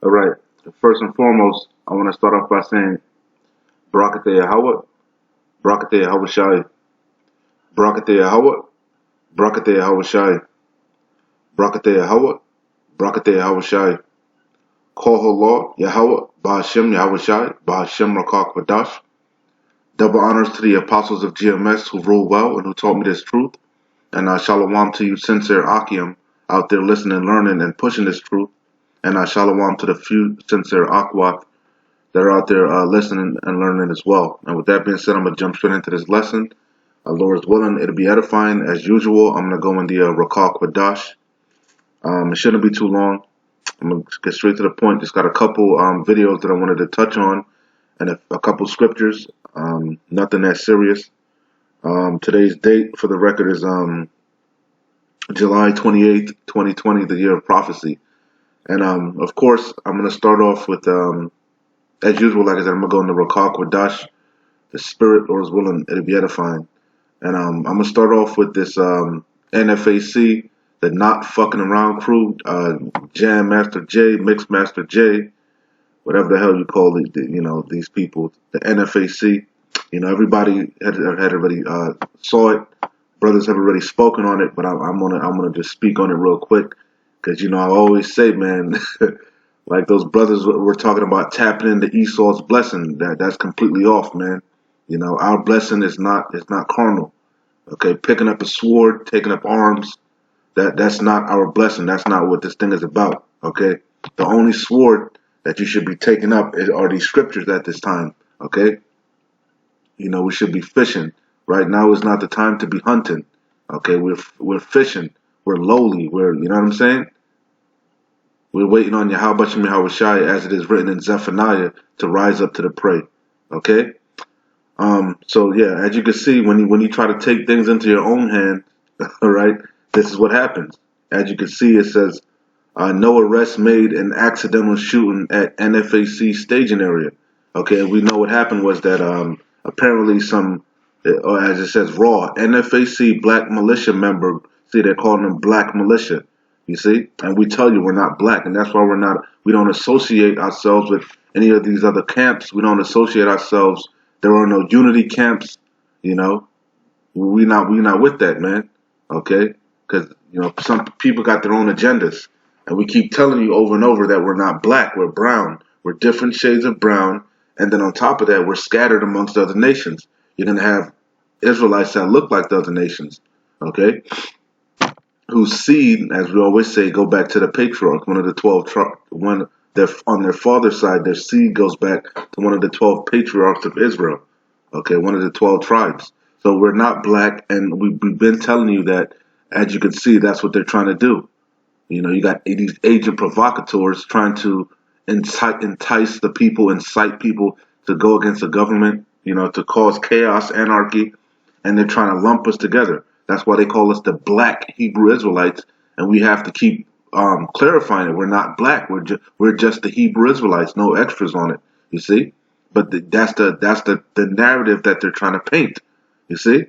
All right. First and foremost, I want to start off by saying Barakateh Yahweh, Barakateh Yahweh Shai, Barakateh Yahweh, Barakateh Yahweh Shai, Barakateh Yahweh, Barakateh Yahweh Shai. Call Law Yahweh, Bahashem Yahweh Shai, Bahashem Rakak Vadash. Double honors to the apostles of GMS who ruled well and who taught me this truth. And shalom to you, sincere Akim, out there listening, learning, and pushing this truth. And shalom to the few sincere Akwath that are out there listening and learning as well. And with that being said, I'm going to jump straight into this lesson. Lord's willing, it'll be edifying as usual. I'm going to go in the Rakal Kwadash. It shouldn't be too long. I'm going to get straight to the point. Just got a couple videos that I wanted to touch on and a couple scriptures. Nothing that serious. Today's date for the record is July 28th, 2020, the year of prophecy. And of course, I'm going to start off with, as usual, like I said, I'm going to go into Rakal Kwadash. The spirit, Lord's willing, it'll be edifying. And I'm gonna start off with this NFAC, the Not Fucking Around crew, Jam Master J, Mix Master J, whatever the hell you call these people, the NFAC. Everybody had already saw it. Brothers have already spoken on it, but I'm gonna just speak on it real quick, because I always say, man, like those brothers were talking about tapping into Esau's blessing. That's completely off, man. Our blessing is not carnal. Okay, picking up a sword, taking up arms, that's not our blessing. That's not what this thing is about. Okay, the only sword that you should be taking up are these scriptures at this time. Okay, we should be fishing. Right now is not the time to be hunting. Okay, we're fishing. We're lowly. You know what I'm saying? We're waiting on Yahweh Shem Yahweh Shai, as it is written in Zephaniah, to rise up to the prey. Okay. So yeah, as you can see, when you try to take things into your own hand, all right, this is what happens. As you can see, it says no arrest made in accidental shooting at NFAC staging area. Okay, we know what happened was that apparently or as it says, raw NFAC black militia member. See, they're calling them black militia. You see, and we tell you we're not black, and that's why we don't associate ourselves with any of these other camps. We don't associate ourselves. There are no unity camps. We not with that, man. Okay, because some people got their own agendas, and we keep telling you over and over that we're not black. We're brown. We're different shades of brown, and then on top of that, we're scattered amongst other nations. You're gonna have Israelites that look like the other nations. Okay, whose seed, as we always say, go back to the patriarch, one of the 12 on their father's side, their seed goes back to one of the 12 patriarchs of Israel. Okay, one of the 12 tribes. So we're not black, and we've been telling you that. As you can see, that's what they're trying to do. You got these agent provocateurs trying to entice the people, incite people to go against the government, to cause chaos, anarchy, and they're trying to lump us together. That's why they call us the black Hebrew Israelites, and we have to keep clarifying it. We're not black. We're just the Hebrew Israelites, no extras on it. You see, but that's the narrative that they're trying to paint. You see,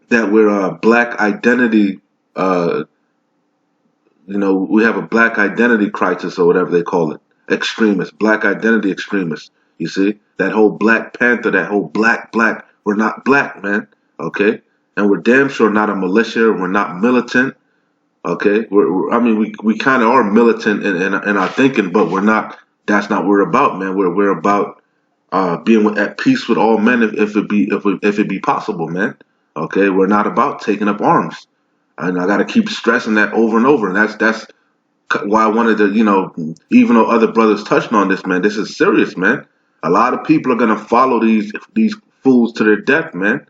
that we're a black identity. We have a black identity crisis or whatever they call it. Extremists, black identity extremists. You see, that whole Black Panther, that whole black. We're not black, man. Okay, and we're damn sure not a militia. We're not militant. Okay, we kind of are militant in our thinking, but we're not. That's not what we're about, man. We're about being at peace with all men, if it be possible, man. Okay, we're not about taking up arms, and I got to keep stressing that over and over. And that's why I wanted to, even though other brothers touched on this, man, this is serious, man. A lot of people are gonna follow these fools to their death, man.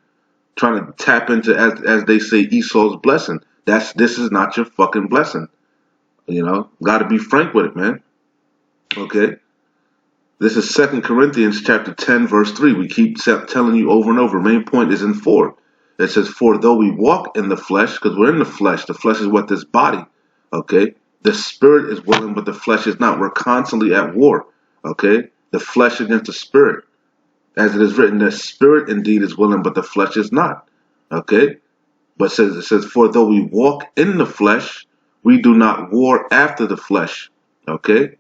Trying to tap into, as they say, Esau's blessing. This is not your fucking blessing. Got to be frank with it, man. Okay. This is 2 Corinthians chapter 10, verse 3. We keep telling you over and over. Main point is in 4. It says, for though we walk in the flesh, because we're in the flesh is what, this body. Okay. The spirit is willing, but the flesh is not. We're constantly at war. Okay. The flesh against the spirit. As it is written, the spirit indeed is willing, but the flesh is not. Okay. But it says, for though we walk in the flesh, we do not war after the flesh. Okay.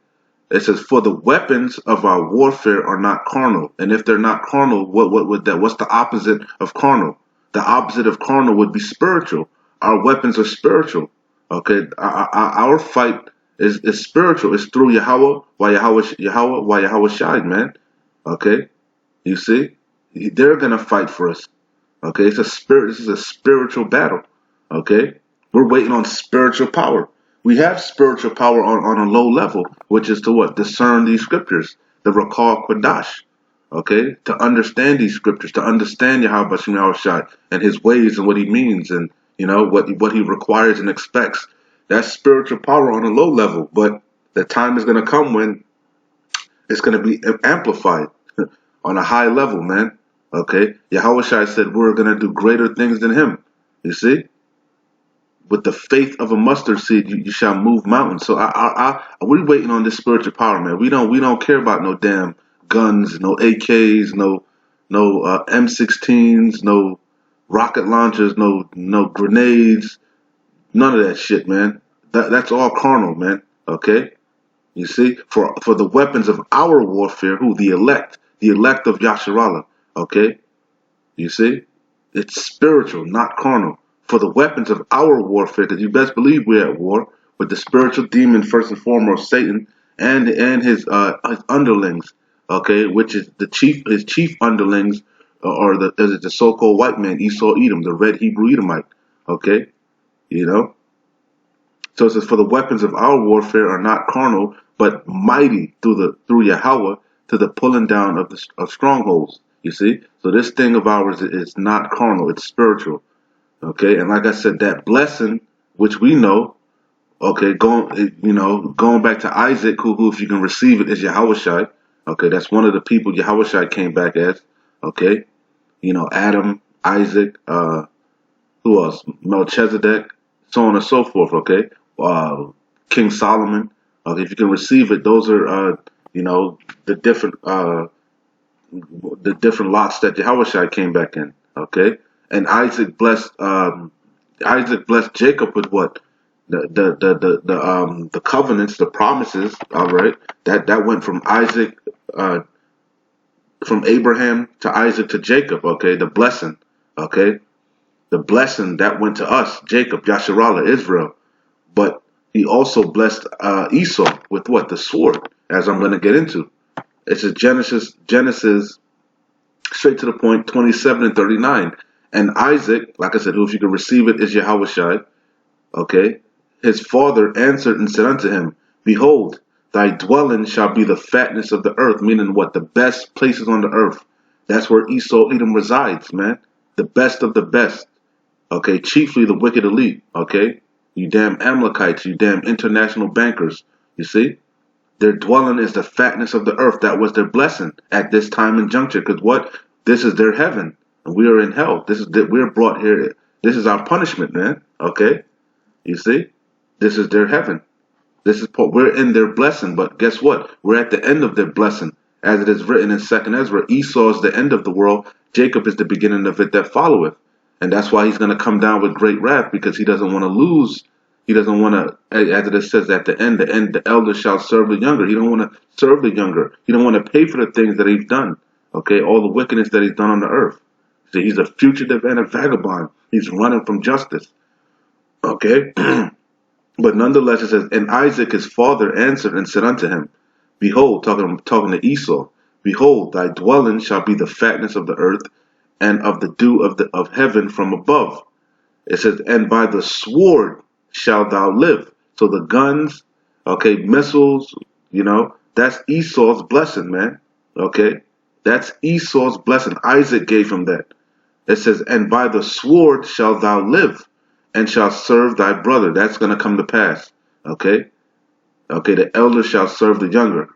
It says, "For the weapons of our warfare are not carnal." And if they're not carnal, what would that? What's the opposite of carnal? The opposite of carnal would be spiritual. Our weapons are spiritual. Okay, our fight is spiritual. It's through Yahweh, why Yahweh Shai, man. Okay, you see, they're gonna fight for us. Okay, it's a spirit. This is a spiritual battle. Okay, we're waiting on spiritual power. We have spiritual power on a low level, which is to what? Discern these scriptures, the Rakal Quadash. Okay, to understand these scriptures, to understand Yahweh Shem Yahushai and his ways and what he means, and what he requires and expects. That's spiritual power on a low level, but the time is going to come when it's going to be amplified on a high level, man. Okay, Yahweh Shai said we're going to do greater things than him. You see, with the faith of a mustard seed, you shall move mountains. So we're waiting on this spiritual power, man. We don't care about no damn guns, no AKs, no M16s, no rocket launchers, no grenades, none of that shit, man. That's all carnal, man. Okay, you see, for the weapons of our warfare, who the elect of Yasharallah. Okay, you see, it's spiritual, not carnal. For the weapons of our warfare, because you best believe we're at war with the spiritual demon, first and foremost, Satan, and his underlings. Okay, which is his chief underlings, or the so-called white man, Esau Edom, the red Hebrew Edomite. Okay, you know. So it says, for the weapons of our warfare are not carnal, but mighty through Yahweh to the pulling down of strongholds. You see, so this thing of ours is not carnal; it's spiritual. Okay, and like I said, that blessing, which we know, okay, going back to Isaac, who if you can receive it, is Yahushai. Okay, that's one of the people Yahushai came back as. Okay, Adam, Isaac, who else? Melchizedek, so on and so forth. Okay, King Solomon. Okay, if you can receive it, those are the different lots that Yahushai came back in. Okay. And Isaac blessed Jacob with what? The covenants, the promises, all right. That went from Isaac from Abraham to Isaac to Jacob, okay, the blessing. Okay. The blessing that went to us, Jacob, Yasharallah, Israel. But he also blessed Esau with what? The sword, as I'm gonna get into. It's a Genesis straight to the point, 27 and 39. And Isaac, like I said, who if you can receive it is Yahushai. Okay. His father answered and said unto him, Behold, thy dwelling shall be the fatness of the earth, meaning what? The best places on the earth. That's where Esau Edom resides, man. The best of the best. Okay, chiefly the wicked elite. Okay. You damn Amalekites, you damn international bankers. You see? Their dwelling is the fatness of the earth. That was their blessing at this time and juncture. Because what? This is their heaven. And we are in hell. We're brought here. This is our punishment, man. Okay? You see? This is their heaven. We're in their blessing, but guess what? We're at the end of their blessing. As it is written in 2nd Ezra, Esau is the end of the world. Jacob is the beginning of it that followeth. And that's why he's going to come down with great wrath, because he doesn't want to lose. He doesn't want to, as it says at the end, the elder shall serve the younger. He don't want to serve the younger. He don't want to pay for the things that he's done. Okay? All the wickedness that he's done on the earth. See, he's a fugitive and a vagabond. He's running from justice. Okay? But nonetheless, it says, And Isaac his father answered and said unto him, Behold, talking to Esau, Behold, thy dwelling shall be the fatness of the earth, and of the dew of heaven from above. It says, And by the sword shalt thou live. So the guns, okay, missiles, that's Esau's blessing, man. Okay? That's Esau's blessing. Isaac gave him that. It says, And by the sword shalt thou live, and shalt serve thy brother. That's going to come to pass. Okay? Okay, the elder shall serve the younger.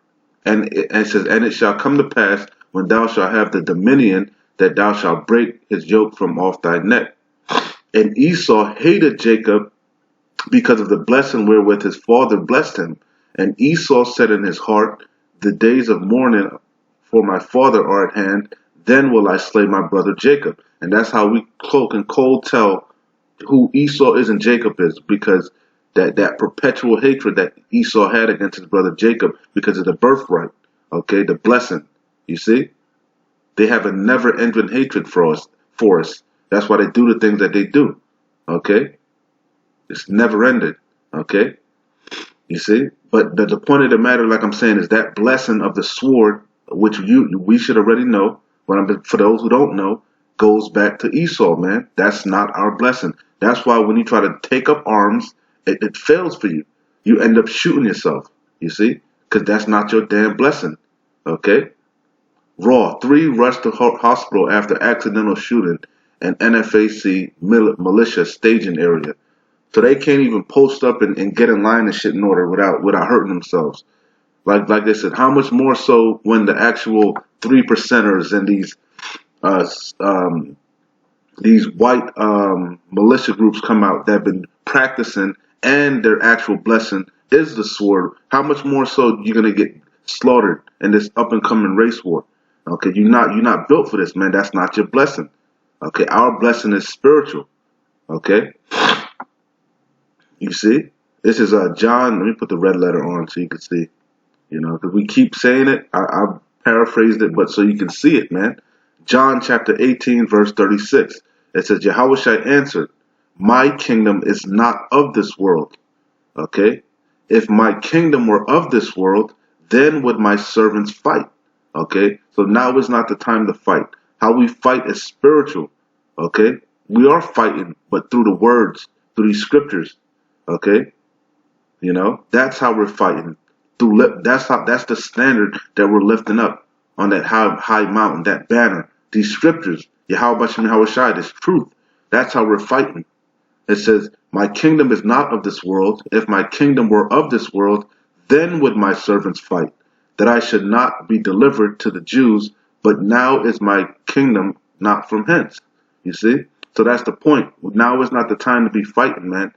And it says, And it shall come to pass, when thou shalt have the dominion, that thou shalt break his yoke from off thy neck. And Esau hated Jacob because of the blessing wherewith his father blessed him. And Esau said in his heart, The days of mourning for my father are at hand, then will I slay my brother Jacob. And that's how we can cold tell who Esau is and Jacob is, because that perpetual hatred that Esau had against his brother Jacob because of the birthright, okay, the blessing. You see, they have a never-ending hatred for us. That's why they do the things that they do. Okay, it's never-ending. Okay, you see. But the point of the matter, like I'm saying, is that blessing of the sword, which we should already know. But for those who don't know, goes back to Esau, man. That's not our blessing. That's why when you try to take up arms, it fails for you. You end up shooting yourself. You see, because that's not your damn blessing. Okay. Raw, 3 rushed to hospital after accidental shooting an NFAC militia staging area. So they can't even post up and get in line and shit in order without hurting themselves. Like they said, how much more so when the actual 3%ers and these white militia groups come out that have been practicing and their actual blessing is the sword. How much more so you're gonna get slaughtered in this up and coming race war? Okay, you're not built for this, man. That's not your blessing. Okay, our blessing is spiritual. Okay, you see, this is John. Let me put the red letter on so you can see. You know, because we keep saying it. I paraphrased it, but so you can see it, man. John chapter 18, verse 36. It says, Yahushua answered, my kingdom is not of this world. Okay? If my kingdom were of this world, then would my servants fight. Okay? So now is not the time to fight. How we fight is spiritual. Okay? We are fighting, but through the words, through these scriptures. Okay? You know, that's how we're fighting. That's the standard that we're lifting up on that high mountain, that banner. These scriptures, Yahweh Shai, this truth. That's how we're fighting. It says, my kingdom is not of this world. If my kingdom were of this world, then would my servants fight, that I should not be delivered to the Jews, but now is my kingdom not from hence. You see? So that's the point. Now is not the time to be fighting, man.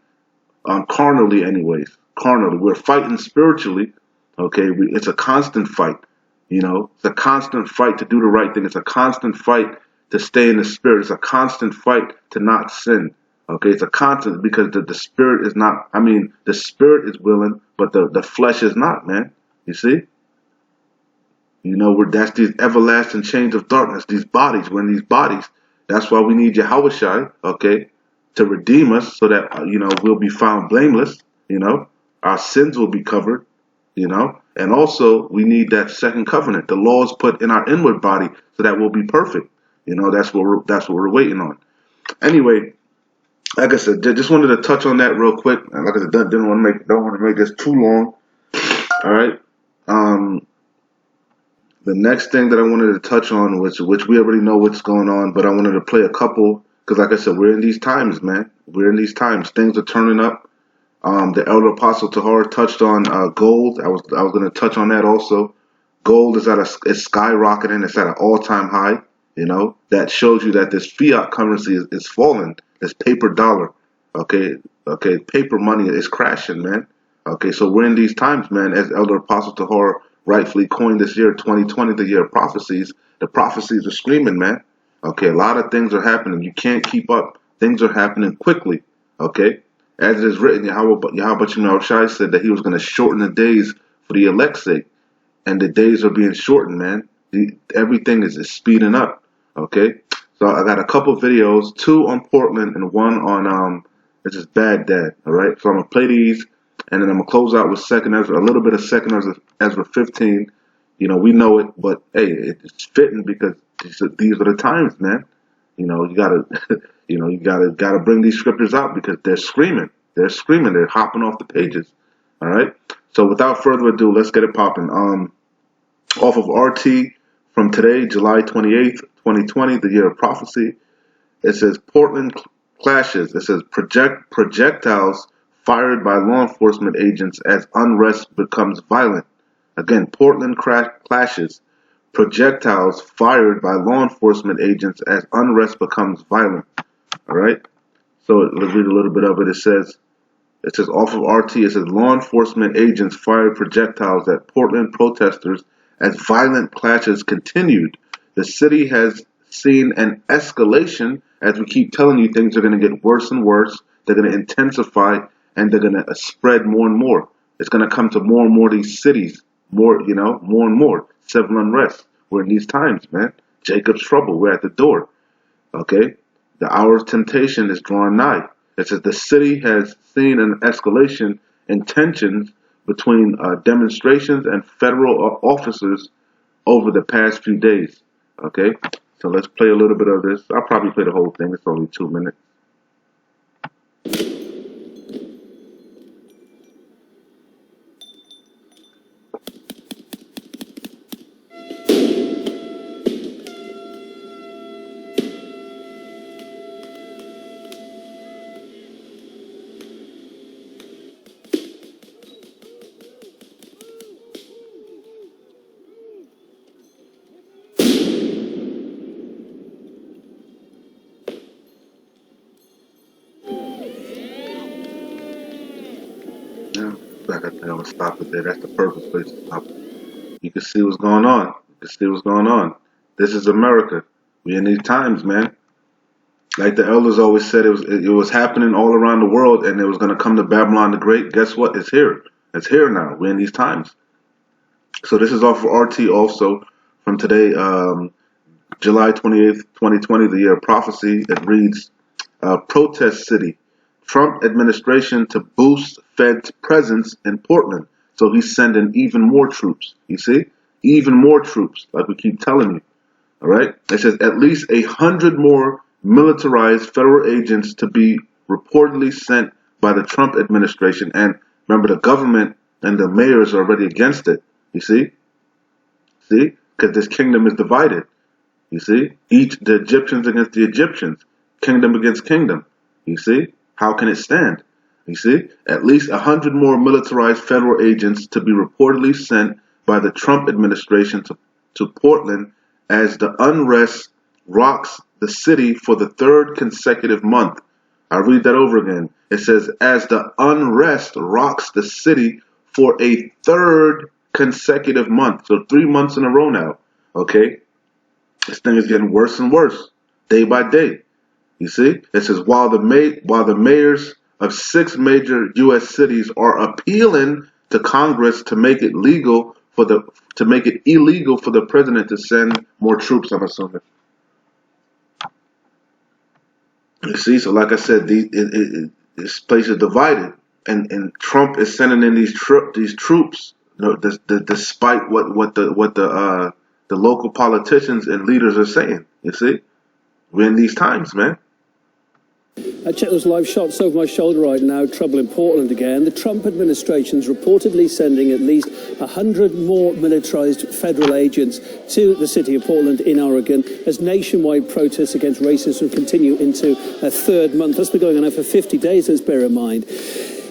Carnally anyways. Carnally. We're fighting spiritually. Okay, it's a constant fight. You know, it's a constant fight to do the right thing. It's a constant fight to stay in the spirit. It's a constant fight to not sin. Okay, it's a constant because the spirit is not, the spirit is willing, but the flesh is not, man. You see? You know, that's these everlasting chains of darkness, these bodies. We're in these bodies. That's why we need Yahushua, okay, to redeem us so that, we'll be found blameless, our sins will be covered, and also we need that second covenant. The law is put in our inward body so that we'll be perfect. That's what we're waiting on. Anyway, like I said, just wanted to touch on that real quick. Like I said, don't want to make this too long. All right. The next thing that I wanted to touch on was, which we already know what's going on, but I wanted to play a couple because, like I said, we're in these times, man. We're in these times. Things are turning up. The elder apostle Tahar touched on gold. I was going to touch on that also. Gold is it's skyrocketing. It's at an all-time high. That shows you that this fiat currency is falling. This paper dollar, okay, paper money is crashing, man. Okay, so we're in these times, man. As elder apostle Tahar rightfully coined this year 2020, the year of prophecies. The prophecies are screaming, man. Okay, a lot of things are happening. You can't keep up. Things are happening quickly. Okay. As it is written, Yahweh Shai said that he was going to shorten the days for the elect's sake. And the days are being shortened, man. Everything is speeding up. Okay? So I got a couple videos, 2 on Portland and 1 on this is Baghdad. Alright? So I'm gonna play these and then I'm gonna close out with Second Ezra, a little bit of Second Ezra 15. We know it, but hey, it's fitting because these are the times, man. You gotta you gotta bring these scriptures out because they're screaming. They're screaming. They're hopping off the pages. All right. So without further ado, let's get it popping. Off of RT from today, July 28th, 2020, the year of prophecy. It says Portland clashes. It says projectiles fired by law enforcement agents as unrest becomes violent. Again, Portland clashes. Projectiles fired by law enforcement agents as unrest becomes violent. All right. So let's read a little bit of it. It says off of RT, it says law enforcement agents fired projectiles at Portland protesters as violent clashes continued. The city has seen an escalation. As we keep telling you, things are going to get worse and worse. They're going to intensify and they're gonna spread more and more. It's gonna come to more and more of these cities, more, more and more civil unrest. We're in these times, man. Jacob's trouble. We're at the door. Okay, the hour of temptation is drawing nigh. It says the city has seen an escalation in tensions between demonstrations and federal officers over the past few days. Okay, so let's play a little bit of this. I'll probably play the whole thing. It's only 2 minutes. Yeah, back at there. I'm gonna stop it there. That's the perfect place to stop it. You can see what's going on. You can see what's going on. This is America. We in these times, man. Like the elders always said, it was happening all around the world, and it was gonna come to Babylon the Great. Guess what? It's here. It's here now. We're in these times. So this is off for RT also from today, July 28th, 2020, the year of prophecy. It reads, protest city. Trump administration to boost Fed's presence in Portland. So he's sending even more troops. You see? Even more troops, like we keep telling you. All right? It says at least 100 more militarized federal agents to be reportedly sent by the Trump administration. And remember, the government and the mayors are already against it. You see? See? Because this kingdom is divided. You see? The Egyptians against the Egyptians. Kingdom against kingdom. You see? How can it stand? You see? At least 100 more militarized federal agents to be reportedly sent by the Trump administration to Portland as the unrest rocks the city for the third consecutive month. I'll read that over again. It says, as the unrest rocks the city for a third consecutive month. So 3 months in a row now. Okay? This thing is getting worse and worse, day by day. You see? It says, while the mayors of 6 major U.S. cities are appealing to Congress to make it illegal for the president to send more troops, I'm assuming. You see, so like I said, this place is divided, and Trump is sending in these troops, despite what the local politicians and leaders are saying. You see, we're in these times, man. I check those live shots over my shoulder right now. Trouble in Portland again. The Trump administration's reportedly sending at least 100 more militarized federal agents to the city of Portland in Oregon as nationwide protests against racism continue into a third month. That's been going on now for 50 days, let's bear in mind.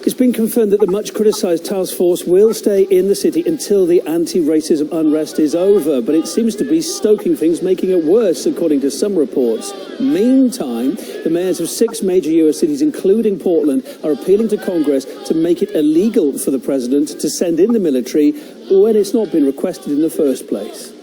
It's been confirmed that the much-criticised task force will stay in the city until the anti-racism unrest is over, but it seems to be stoking things, making it worse, according to some reports. Meantime, the mayors of 6 major U.S. cities, including Portland, are appealing to Congress to make it illegal for the president to send in the military when it's not been requested in the first place.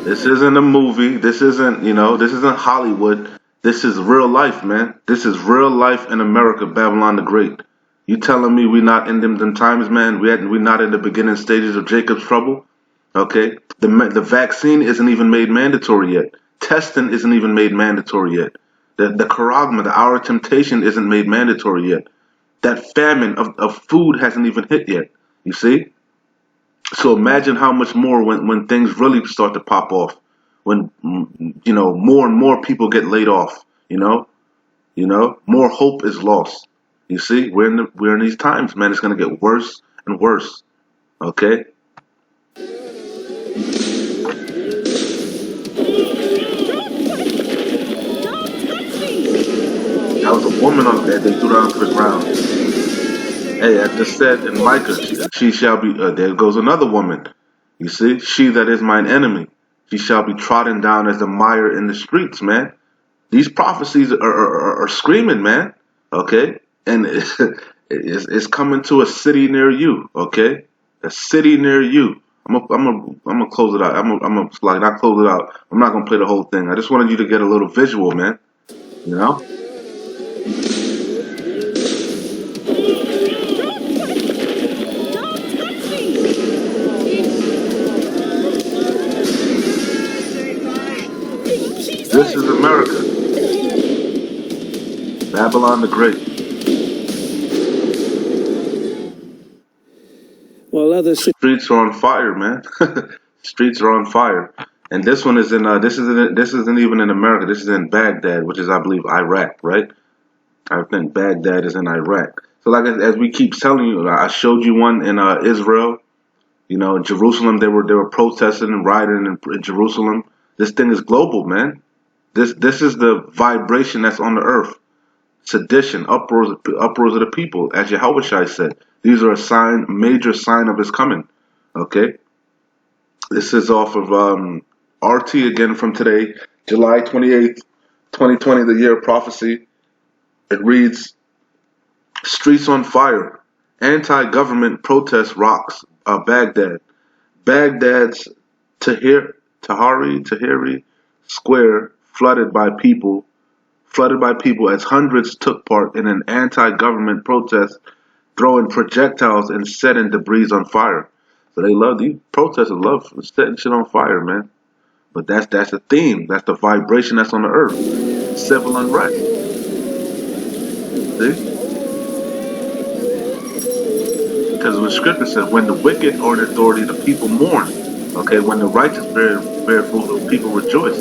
This isn't a movie. This isn't Hollywood. This is real life, man. This is real life in America, Babylon the Great. You telling me we not in them times, man? We not in the beginning stages of Jacob's trouble? Okay? The vaccine isn't even made mandatory yet. Testing isn't even made mandatory yet. The charagma, the hour of temptation isn't made mandatory yet. That famine of food hasn't even hit yet. You see? So imagine how much more when things really start to pop off, when more and more people get laid off, more hope is lost. You see, we're in these times, man. It's gonna get worse and worse. Okay. That was a woman on there. They threw her onto the ground. Hey, I just said in Micah, she shall be, there goes another woman. You see, she that is mine enemy, she shall be trodden down as the mire in the streets, man. These prophecies are screaming, man. Okay? And it's coming to a city near you, okay? A city near you. I'm gonna close it out. I'm gonna like not close it out. I'm not gonna play the whole thing. I just wanted you to get a little visual, man. You know, this is America, Babylon the Great. While other Streets are on fire, man. Streets are on fire. And this one is in this isn't even in America. This is in Baghdad, which is I believe Iraq, right? I think Baghdad is in Iraq. So like as we keep telling you, I showed you one in Israel. You know, in Jerusalem they were protesting and rioting in Jerusalem. This thing is global, man. This is the vibration that's on the earth. Sedition, uproars of the people, as Yahushua said. These are a sign, major sign of his coming. Okay, this is off of RT again from today, July 28th, 2020, the year of prophecy. It reads, "Streets on fire, anti-government protest rocks Baghdad. Baghdad's Tahiri Square flooded by people as hundreds took part in an anti-government protest, throwing projectiles and setting debris on fire." So these protesters love setting shit on fire, man. But that's the theme. That's the vibration that's on the earth. Civil unrest. See? Because the scripture says, when the wicked are in authority, the people mourn. Okay, when the righteous bear fruit, the people rejoice.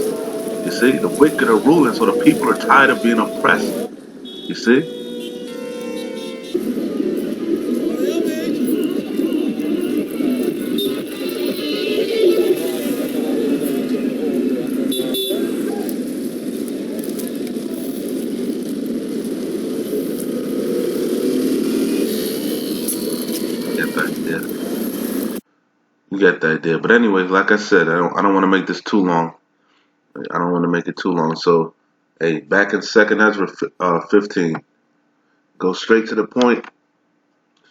You see, the wicked are ruling, so the people are tired of being oppressed. You see? Get the idea. You get the idea. But anyways, like I said, I don't want to make this too long. I don't want to make it too long. So, hey, back in 2nd Ezra 15. Go straight to the point.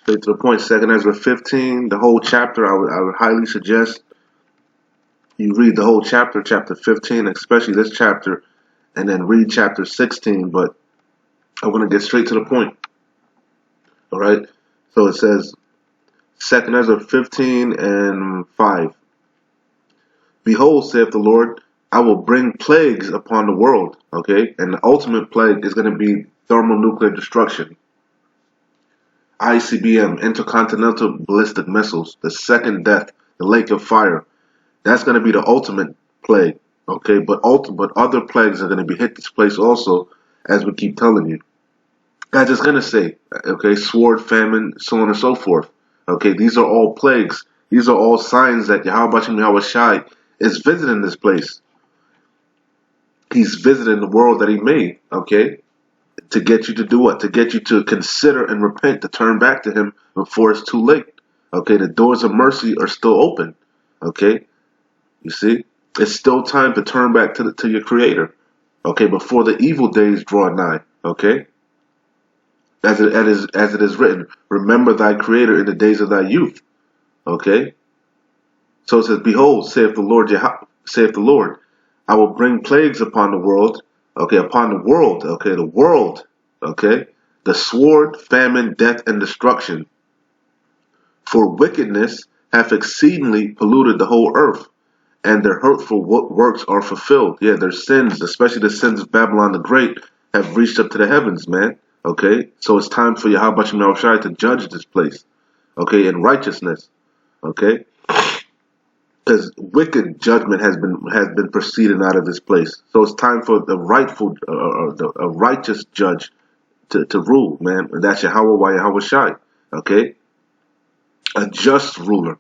Straight to the point. 2nd Ezra 15, the whole chapter. I would highly suggest you read the whole chapter, chapter 15, especially this chapter, and then read chapter 16. But I want to get straight to the point. All right. So it says, 2nd Ezra 15 and 5. "Behold, saith the Lord, I will bring plagues upon the world." Okay, and the ultimate plague is going to be thermonuclear destruction. ICBM, intercontinental ballistic missiles, the second death, the lake of fire. That's going to be the ultimate plague. Okay, but other plagues are going to be hit this place also, as we keep telling you. God's just going to say, okay, sword, famine, so on and so forth. Okay, these are all plagues. These are all signs that Yahweh Shai is visiting this place. He's visiting the world that he made, okay? To get you to do what? To get you to consider and repent, to turn back to him before it's too late. Okay, the doors of mercy are still open. Okay, you see? It's still time to turn back to your creator. Okay, before the evil days draw nigh. Okay? As it is written, remember thy creator in the days of thy youth. Okay? So it says, "Behold, saith the Lord, I will bring plagues upon the world." Okay, upon the world. Okay, the world. Okay, the sword, famine, death, and destruction. "For wickedness hath exceedingly polluted the whole earth, and their hurtful works are fulfilled." Yeah, their sins, especially the sins of Babylon the Great, have reached up to the heavens, man. Okay, so it's time for Yahweh Shai to judge this place. Okay, in righteousness. Okay, because wicked judgment has been proceeding out of this place. So it's time for the righteous judge to rule, man. And that's Yahweh Shai. Okay, a just ruler.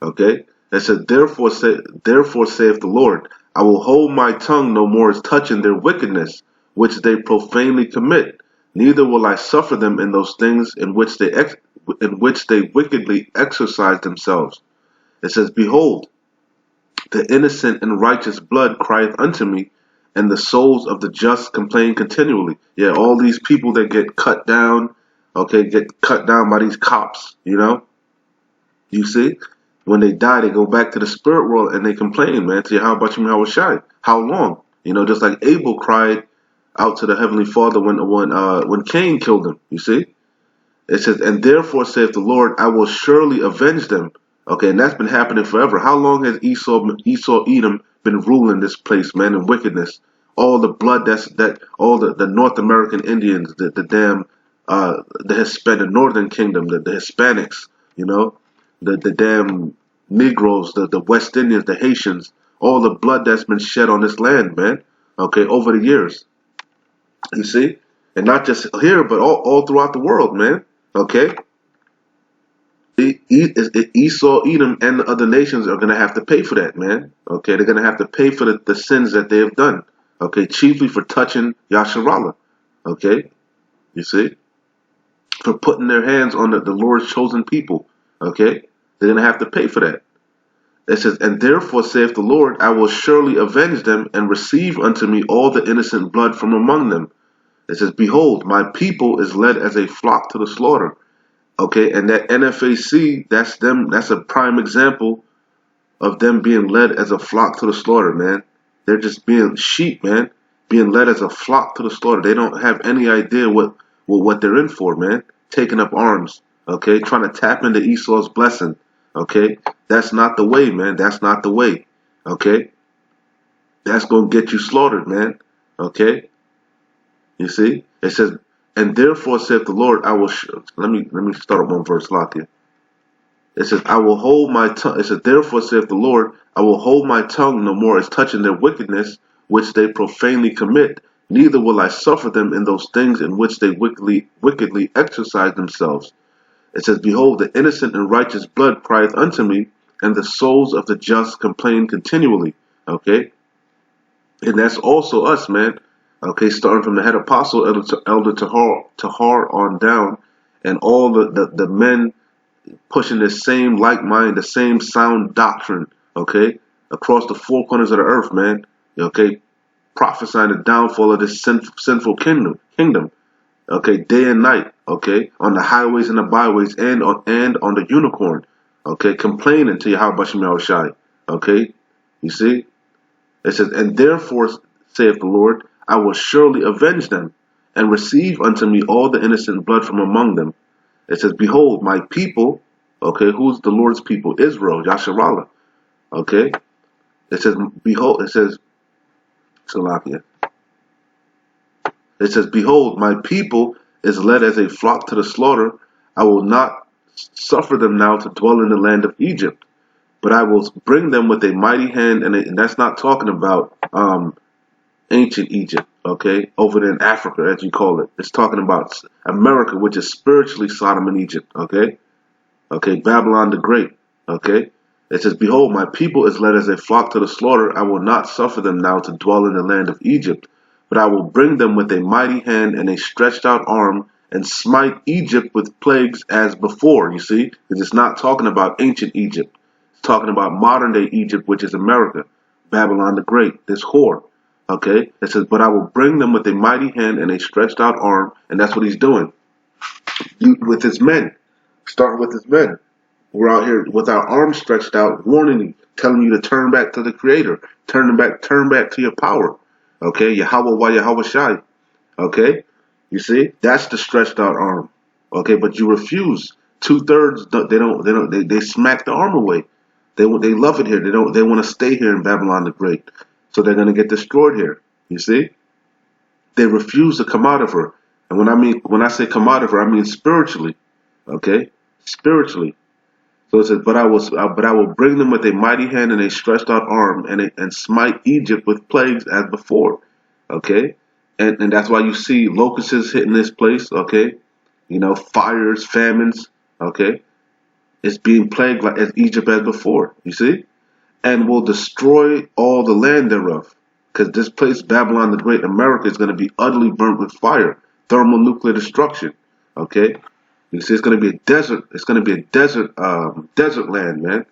Okay, it says, therefore saith the Lord, I will hold my tongue no more as touching their wickedness, which they profanely commit. Neither will I suffer them in those things in which they wickedly exercise themselves. It says, behold, the innocent and righteous blood crieth unto me, and the souls of the just complain continually. Yeah, all these people that get cut down, okay, get cut down by these cops, you know. You see, when they die, they go back to the spirit world and they complain, man, to Yahweh Bashim Yahushai. How long? You know, just like Abel cried out to the Heavenly Father when Cain killed him. You see, it says, and therefore saith the Lord, I will surely avenge them. Okay, and that's been happening forever. How long has Esau Edom been ruling this place, man, in wickedness? All the blood all the North American Indians, the Northern Kingdom, the Hispanics, you know, the damn Negroes, the West Indians, the Haitians, all the blood that's been shed on this land, man. Okay, over the years, you see, and not just here, but all throughout the world, man. Okay. Esau, Edom, and the other nations are going to have to pay for that, man. Okay, they're going to have to pay for the sins that they have done. Okay, chiefly for touching Yasharallah. Okay, you see, for putting their hands on the Lord's chosen people. Okay, they're going to have to pay for that. It says, and therefore saith the Lord, I will surely avenge them and receive unto me all the innocent blood from among them. It says, behold, my people is led as a flock to the slaughter. Okay, and that NFAC, that's them. That's a prime example of them being led as a flock to the slaughter, man. They're just being sheep, man, being led as a flock to the slaughter. They don't have any idea what they're in for, man. Taking up arms, okay, trying to tap into Esau's blessing, okay. That's not the way, man. That's not the way, okay. That's gonna get you slaughtered, man, okay. You see, it says, and therefore saith the Lord, I will. Let me start at one verse, lock it. It says, I will hold my tongue. It says, therefore saith the Lord, I will hold my tongue no more as touching their wickedness, which they profanely commit. Neither will I suffer them in those things in which they wickedly exercise themselves. It says, behold, the innocent and righteous blood crieth unto me, and the souls of the just complain continually. Okay, and that's also us, man. Okay, starting from the head apostle, Elder Tahar on down, and all the men pushing the same like mind, the same sound doctrine, okay, across the four corners of the earth, man. Okay, prophesying the downfall of this sinful kingdom, okay, day and night, okay, on the highways and the byways and on the unicorn, okay, complaining to Yahweh Bashim Yahushai, okay, you see, it says, and therefore saith the Lord, I will surely avenge them, and receive unto me all the innocent blood from among them. It says, behold, my people, okay, who's the Lord's people? Israel, Yasharallah, okay. It says, behold, it says, Salakia. It says, behold, my people is led as a flock to the slaughter. I will not suffer them now to dwell in the land of Egypt, but I will bring them with a mighty hand, and that's not talking about ancient Egypt, okay, over there in Africa, as you call it. It's talking about America, which is spiritually Sodom and Egypt, okay, Babylon the Great, okay. It says, behold, my people is led as a flock to the slaughter. I will not suffer them now to dwell in the land of Egypt, but I will bring them with a mighty hand and a stretched out arm, and smite Egypt with plagues as before. You see, because it's not talking about ancient Egypt. It's talking about modern day Egypt, which is America, Babylon the Great, this whore. Okay, it says, but I will bring them with a mighty hand and a stretched out arm, and that's what he's doing with his men, starting with his men. We're out here with our arms stretched out, warning you, telling you to turn back to the Creator, turn back to your power. Okay, Yahweh wa Yahweh Shai. Okay, you see, that's the stretched out arm. Okay, but you refuse. 2/3 they smack the arm away. They love it here. They want to stay here in Babylon the Great. So they're going to get destroyed here. You see? They refuse to come out of her. And when I say come out of her, I mean spiritually. Okay? Spiritually. So it says, but I will bring them with a mighty hand and a stretched out arm, and smite Egypt with plagues as before. Okay? And that's why you see locusts hitting this place, okay? You know, fires, famines, okay? It's being plagued like as Egypt as before. You see? And will destroy all the land thereof. Because this place, Babylon the Great, America, is going to be utterly burnt with fire. Thermonuclear destruction. Okay? You see, it's going to be a desert. It's going to be a desert land, man.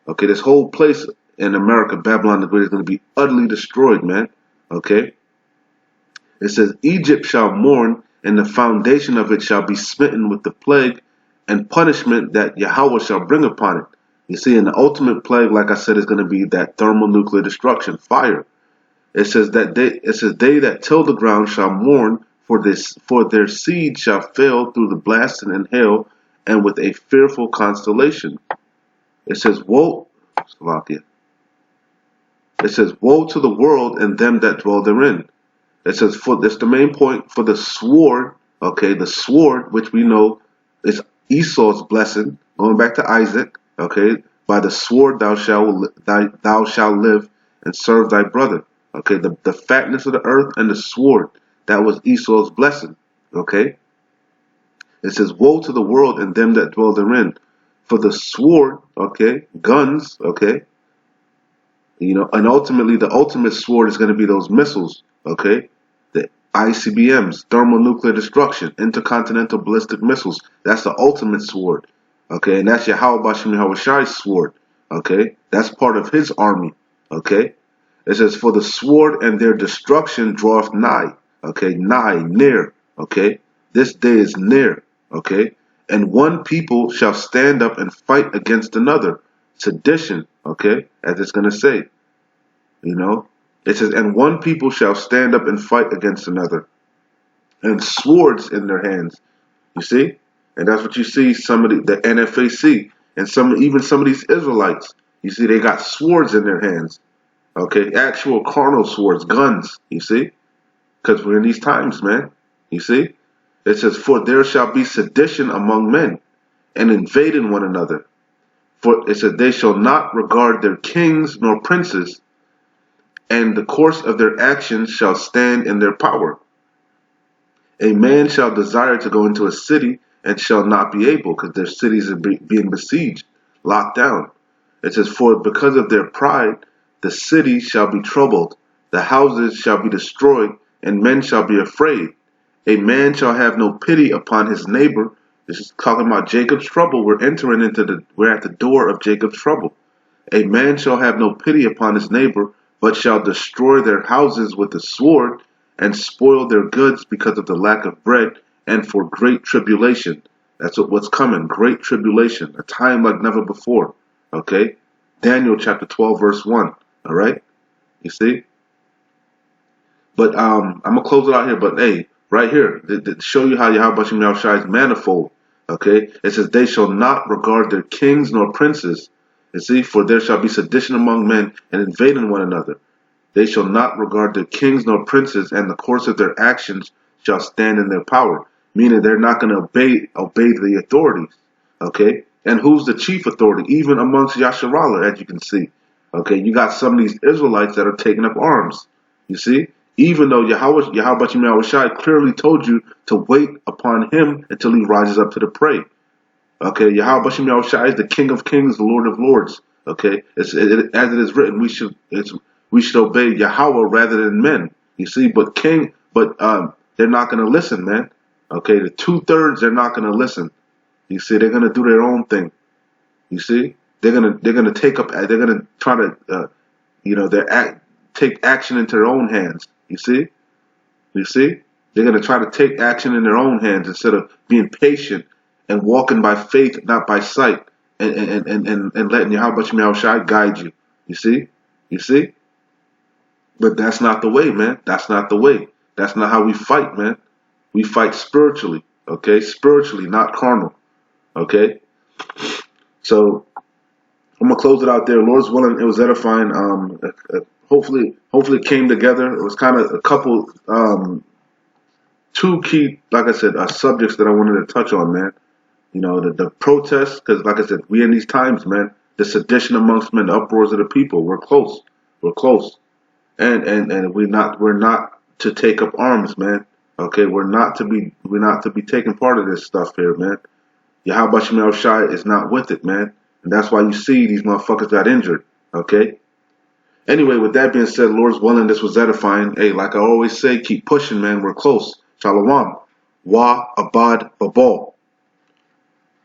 Okay, this whole place in America, Babylon the Great, is going to be utterly destroyed, man. Okay? It says, Egypt shall mourn, and the foundation of it shall be smitten with the plague, and punishment that Yahweh shall bring upon it. You see, and the ultimate plague, like I said, is going to be that thermonuclear destruction, fire. It says they that till the ground shall mourn, for their seed shall fail through the blasting and hail, and with a fearful constellation. It says, woe, Slovakia. It says, woe to the world and them that dwell therein. It says, for that's the main point, for the sword, okay, the sword, which we know is Esau's blessing, going back to Isaac, okay, by the sword thou shalt live and serve thy brother. Okay, the fatness of the earth and the sword, that was Esau's blessing. Okay, it says, woe to the world and them that dwell therein. For the sword, okay, guns, okay, you know, and ultimately the ultimate sword is going to be those missiles, okay, the ICBMs, thermonuclear destruction, intercontinental ballistic missiles. That's the ultimate sword, okay, and that's Yahweh Bashim Yahushai's sword, okay, that's part of his army, okay. It says, for the sword and their destruction draweth nigh. Okay, nigh, near. Okay, this day is near. Okay, and one people shall stand up and fight against another. Sedition. Okay, as it's going to say. You know, it says, and one people shall stand up and fight against another. And swords in their hands. You see? And that's what you see, some of the NFAC and even some of these Israelites. You see, they got swords in their hands. Okay, actual carnal swords, guns, you see? Because we're in these times, man. You see? It says, for there shall be sedition among men, and invading one another. For it said, they shall not regard their kings nor princes, and the course of their actions shall stand in their power. A man shall desire to go into a city, and shall not be able, because their cities are being besieged, locked down. It says, for because of their pride, the city shall be troubled, the houses shall be destroyed, and men shall be afraid. A man shall have no pity upon his neighbor. This is talking about Jacob's trouble. We're at the door of Jacob's trouble. A man shall have no pity upon his neighbor, but shall destroy their houses with the sword, and spoil their goods because of the lack of bread, and for great tribulation. That's what's coming, great tribulation, a time like never before. Okay? Daniel chapter 12, verse 1. All right, you see. But I'm gonna close it out here. But hey, right here, to show you how Yahweh Bashim Yahushai is manifold. Okay, it says they shall not regard their kings nor princes. You see, for there shall be sedition among men and invading one another. They shall not regard their kings nor princes, and the course of their actions shall stand in their power. Meaning they're not going to obey the authorities. Okay, and who's the chief authority? Even amongst Yasharallah, as you can see. Okay, you got some of these Israelites that are taking up arms. You see? Even though Yahweh Bashim Yahushai clearly told you to wait upon him until he rises up to the prey. Okay, Yahweh Bashim Yahushai is the King of Kings, the Lord of Lords. Okay, as it is written, we should obey Yahweh rather than men. You see, but they're not going to listen, man. Okay, the 2/3 they're not going to listen. You see, they're going to do their own thing. You see. They're gonna try to take action into their own hands. You see, they're gonna try to take action in their own hands instead of being patient and walking by faith, not by sight, and letting Yahweh Shai guide you. You see, but that's not the way, man. That's not the way. That's not how we fight, man. We fight spiritually, okay? Spiritually, not carnal, okay? So I'm gonna close it out there. Lord's willing, it was edifying. Hopefully it came together. It was kind of a couple, two key, like I said, subjects that I wanted to touch on, man. You know, the protests, because like I said, we in these times, man. The sedition amongst men, the uproars of the people. We're close, and we're not to take up arms, man. Okay, we're not to be taking part of this stuff here, man. Yahweh Shemel Shai is not with it, man. And that's why you see these motherfuckers got injured. Okay? Anyway, with that being said, Lord's willing, this was edifying. Hey, like I always say, keep pushing, man. We're close. Shalom. Wa Abad Babal.